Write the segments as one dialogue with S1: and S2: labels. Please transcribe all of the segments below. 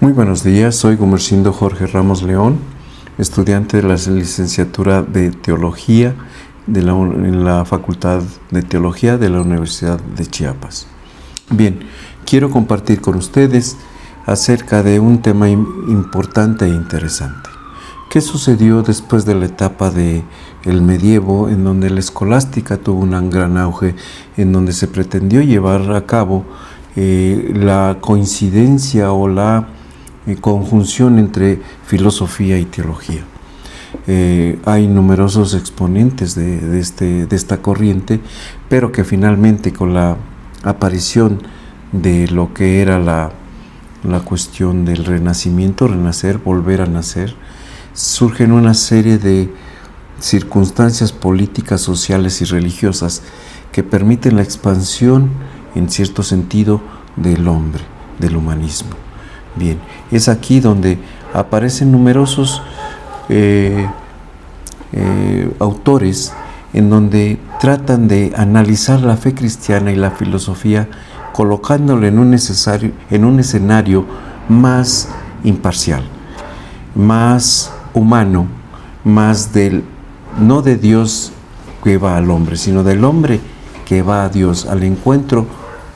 S1: Muy buenos días, soy Gumersindo Jorge Ramos León, estudiante de la licenciatura de Teología en la Facultad de Teología de la Universidad de Chiapas. Bien, quiero compartir con ustedes acerca de un tema importante e interesante. ¿Qué sucedió después de la etapa del medievo, en donde la escolástica tuvo un gran auge, en donde se pretendió llevar a cabo la coincidencia o la conjunción entre filosofía y teología? Hay numerosos exponentes de esta corriente, pero que finalmente con la aparición de lo que era la cuestión del renacimiento, renacer, volver a nacer, surgen una serie de circunstancias políticas, sociales y religiosas que permiten la expansión, en cierto sentido, del hombre, del humanismo. Bien, es aquí donde aparecen numerosos autores en donde tratan de analizar la fe cristiana y la filosofía, colocándolo en un escenario más imparcial, más humano, más no de Dios que va al hombre, sino del hombre que va a Dios, al encuentro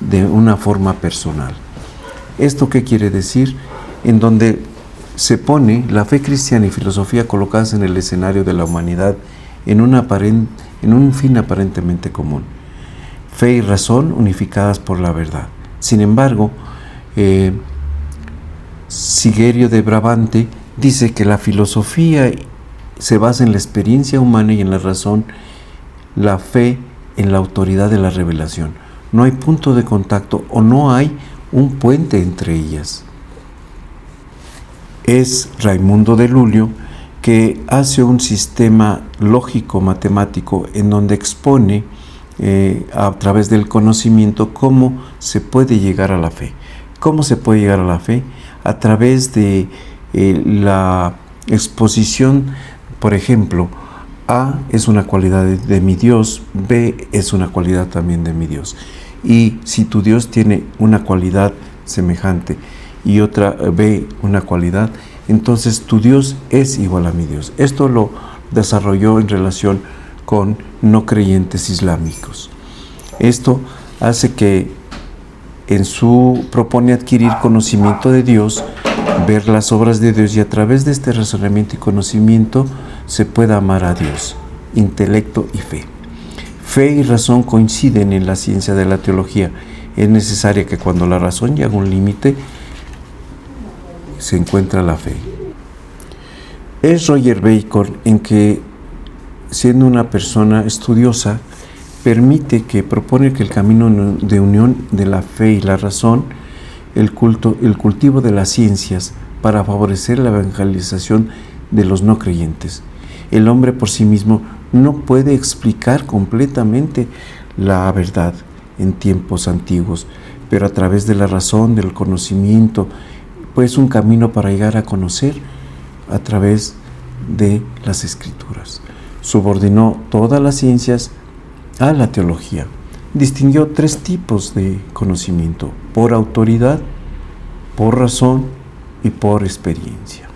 S1: de una forma personal. ¿Esto qué quiere decir? En donde se pone la fe cristiana y filosofía colocadas en el escenario de la humanidad en un fin aparentemente común. Fe y razón unificadas por la verdad. Sin embargo, Sigerio de Brabante dice que la filosofía se basa en la experiencia humana y en la razón, la fe en la autoridad de la revelación. No hay punto de contacto o no hay un puente entre ellas. Es Raimundo de Lulio que hace un sistema lógico-matemático en donde expone a través del conocimiento cómo se puede llegar a la fe. ¿Cómo se puede llegar a la fe? A través de la exposición, por ejemplo, A es una cualidad de mi Dios, B es una cualidad también de mi Dios. Y si tu Dios tiene una cualidad semejante y otra B una cualidad, entonces tu Dios es igual a mi Dios. Esto lo desarrolló en relación con no creyentes islámicos. Esto hace que propone adquirir conocimiento de Dios, ver las obras de Dios, y a través de este razonamiento y conocimiento se pueda amar a Dios, intelecto y fe. Fe y razón coinciden en la ciencia de la teología. Es necesaria que cuando la razón llega a un límite, se encuentra la fe. Es Roger Bacon en que, siendo una persona estudiosa, propone que el camino de unión de la fe y la razón, el cultivo de las ciencias para favorecer la evangelización de los no creyentes. El hombre por sí mismo no puede explicar completamente la verdad en tiempos antiguos, pero a través de la razón, del conocimiento, pues un camino para llegar a conocer a través de las Escrituras. Subordinó todas las ciencias a la teología. Distinguió 3 tipos de conocimiento: por autoridad, por razón y por experiencia.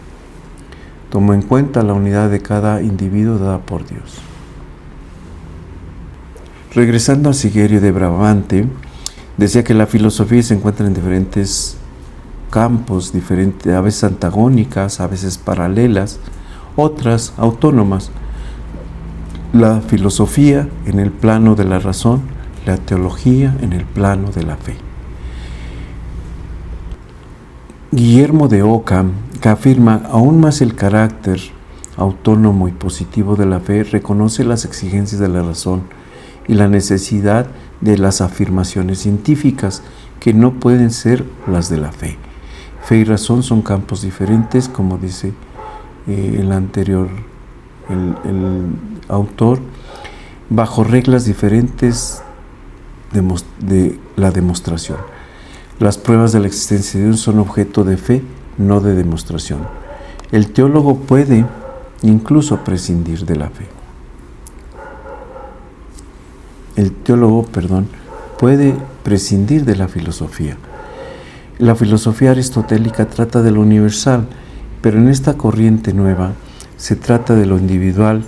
S1: Tomó en cuenta la unidad de cada individuo dada por Dios. Regresando a Sigerio de Brabante, decía que la filosofía se encuentra en diferentes campos, a veces antagónicas, a veces paralelas, otras autónomas. La filosofía en el plano de la razón, la teología en el plano de la fe. Guillermo de Ockham, que afirma aún más el carácter autónomo y positivo de la fe, reconoce las exigencias de la razón y la necesidad de las afirmaciones científicas que no pueden ser las de la fe. Fe y razón son campos diferentes, como dice el autor, bajo reglas diferentes de la demostración. Las pruebas de la existencia de Dios son objeto de fe, no de demostración. El teólogo puede incluso prescindir de la fe. El teólogo, puede prescindir de la filosofía. La filosofía aristotélica trata de lo universal, pero en esta corriente nueva se trata de lo individual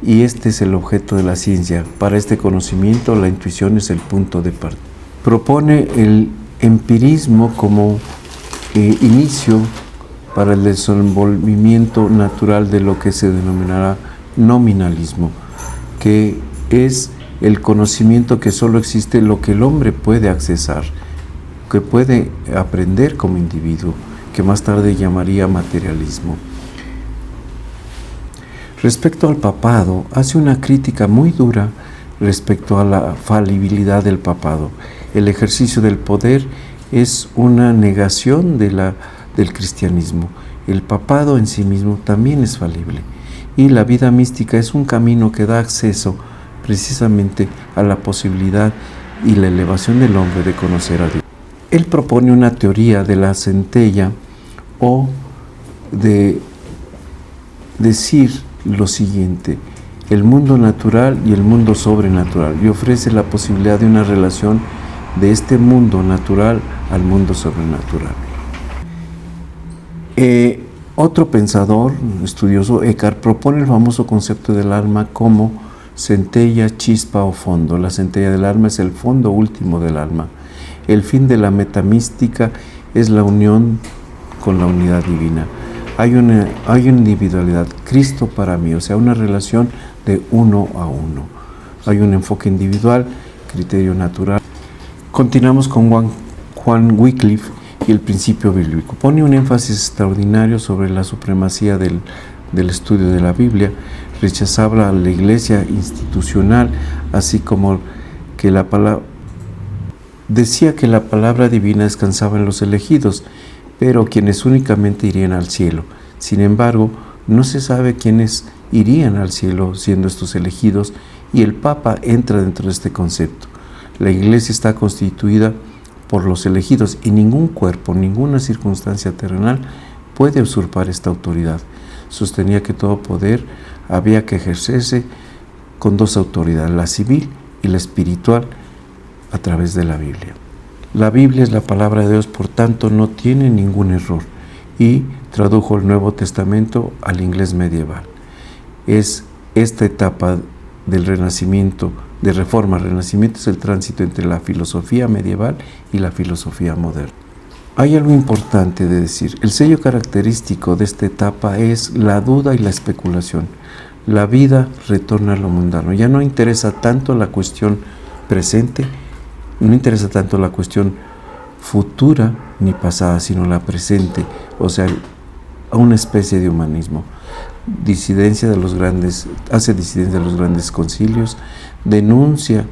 S1: y este es el objeto de la ciencia. Para este conocimiento, la intuición es el punto de partida. Propone el empirismo como inicio para el desenvolvimiento natural de lo que se denominará nominalismo, que es el conocimiento que solo existe lo que el hombre puede accesar, que puede aprender como individuo, que más tarde llamaría materialismo. Respecto al papado, hace una crítica muy dura respecto a la falibilidad del papado. El ejercicio del poder es una negación del cristianismo. El papado en sí mismo también es falible. Y la vida mística es un camino que da acceso precisamente a la posibilidad y la elevación del hombre de conocer a Dios. Él propone una teoría de la centella o de decir lo siguiente: el mundo natural y el mundo sobrenatural, y ofrece la posibilidad de una relación de este mundo natural al mundo sobrenatural. Otro pensador, estudioso, Eckhart, propone el famoso concepto del alma como centella, chispa o fondo. La centella del alma es el fondo último del alma. El fin de la metamística es la unión con la unidad divina. Hay una individualidad, Cristo para mí, o sea, una relación de uno a uno. Hay un enfoque individual, criterio natural. Continuamos con Juan Wycliffe y el principio bíblico. Pone un énfasis extraordinario sobre la supremacía del estudio de la Biblia. Rechazaba a la iglesia institucional, así como que decía que la palabra divina descansaba en los elegidos, pero quienes únicamente irían al cielo. Sin embargo, no se sabe quiénes irían al cielo siendo estos elegidos, y el Papa entra dentro de este concepto. La iglesia está constituida por los elegidos y ningún cuerpo, ninguna circunstancia terrenal puede usurpar esta autoridad. Sostenía que todo poder había que ejercerse con dos autoridades, la civil y la espiritual, a través de la Biblia. La Biblia es la palabra de Dios, por tanto no tiene ningún error, y tradujo el Nuevo Testamento al inglés medieval. Es esta etapa del Renacimiento, de Reforma. Renacimiento es el tránsito entre la filosofía medieval y la filosofía moderna. Hay algo importante de decir. El sello característico de esta etapa es la duda y la especulación. La vida retorna a lo mundano. Ya no interesa tanto la cuestión presente, no interesa tanto la cuestión futura ni pasada, sino la presente, o sea, a una especie de humanismo. Disidencia de los grandes, hace disidencia de los grandes concilios, denuncias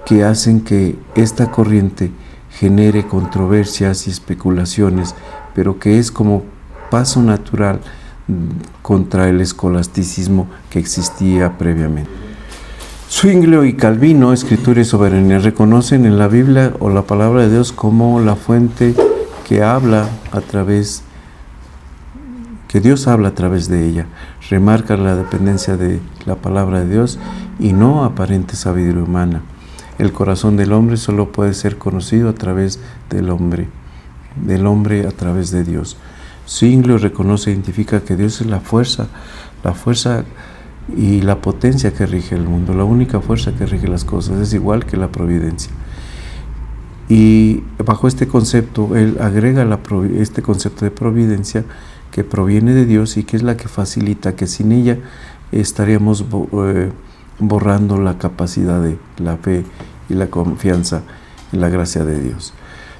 S1: que hacen que esta corriente genere controversias y especulaciones, pero que es como paso natural contra el escolasticismo que existía previamente. Zwinglio y Calvino, Escritura y Soberanía, reconocen en la Biblia o la palabra de Dios como la fuente que habla que Dios habla a través de ella. Remarcan la dependencia de la palabra de Dios y no aparente sabiduría humana. El corazón del hombre solo puede ser conocido a través del hombre a través de Dios. Zwinglio reconoce e identifica que Dios es la fuerza y la potencia que rige el mundo, la única fuerza que rige las cosas, es igual que la providencia. Y bajo este concepto, él agrega este concepto de providencia que proviene de Dios y que es la que facilita, que sin ella estaríamos borrando la capacidad de la fe y la confianza en la gracia de Dios.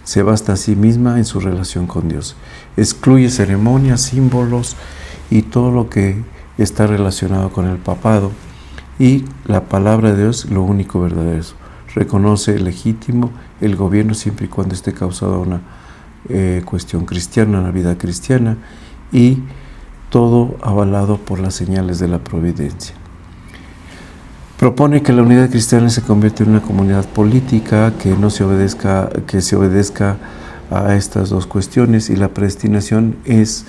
S1: Se basta a sí misma en su relación con Dios. Excluye ceremonias, símbolos y todo lo que está relacionado con el papado, y la palabra de Dios lo único verdadero. Reconoce legítimo el gobierno siempre y cuando esté causado a una cuestión cristiana, una vida cristiana, y todo avalado por las señales de la providencia. Propone que la unidad cristiana se convierta en una comunidad política que se obedezca a estas dos cuestiones, y la predestinación es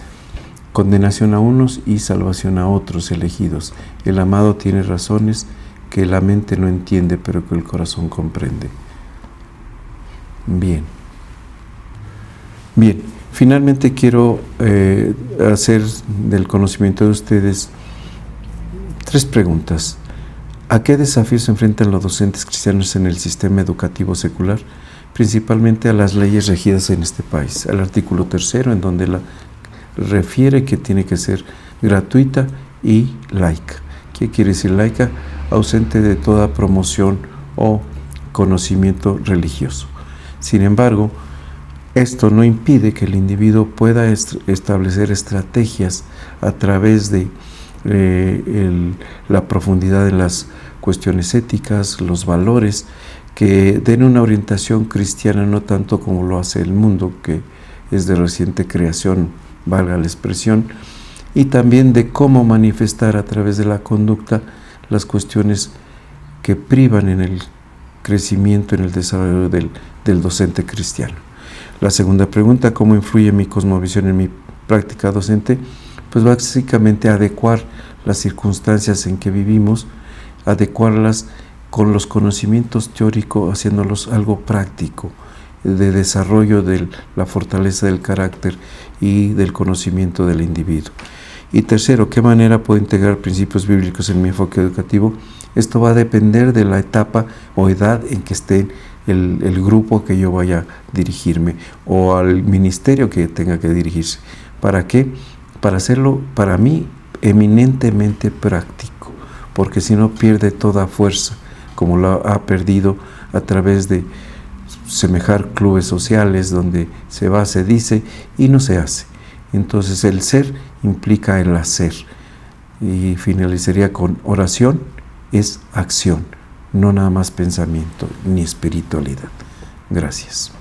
S1: condenación a unos y salvación a otros elegidos. El amado tiene razones que la mente no entiende, pero que el corazón comprende. Bien. Bien, finalmente quiero hacer del conocimiento de ustedes 3 preguntas. ¿A qué desafíos se enfrentan los docentes cristianos en el sistema educativo secular? Principalmente a las leyes regidas en este país. Al artículo 3, en donde refiere que tiene que ser gratuita y laica. ¿Qué quiere decir laica? Ausente de toda promoción o conocimiento religioso. Sin embargo, esto no impide que el individuo pueda establecer estrategias a través de la profundidad en las cuestiones éticas, los valores, que den una orientación cristiana, no tanto como lo hace el mundo, que es de reciente creación, valga la expresión, y también de cómo manifestar a través de la conducta las cuestiones que privan en el crecimiento, en el desarrollo del docente cristiano. La segunda pregunta, ¿cómo influye mi cosmovisión en mi práctica docente? Pues básicamente adecuar las circunstancias en que vivimos, adecuarlas con los conocimientos teóricos, haciéndolos algo práctico, de desarrollo de la fortaleza del carácter y del conocimiento del individuo. Y tercero, ¿qué manera puedo integrar principios bíblicos en mi enfoque educativo? Esto va a depender de la etapa o edad en que esté el grupo que yo vaya a dirigirme o al ministerio que tenga que dirigirse. ¿Para qué? Para hacerlo, para mí, eminentemente práctico, porque si no pierde toda fuerza, como lo ha perdido a través de semejar clubes sociales donde se va, se dice y no se hace. Entonces el ser implica el hacer. Y finalizaría con oración, es acción, no nada más pensamiento ni espiritualidad. Gracias.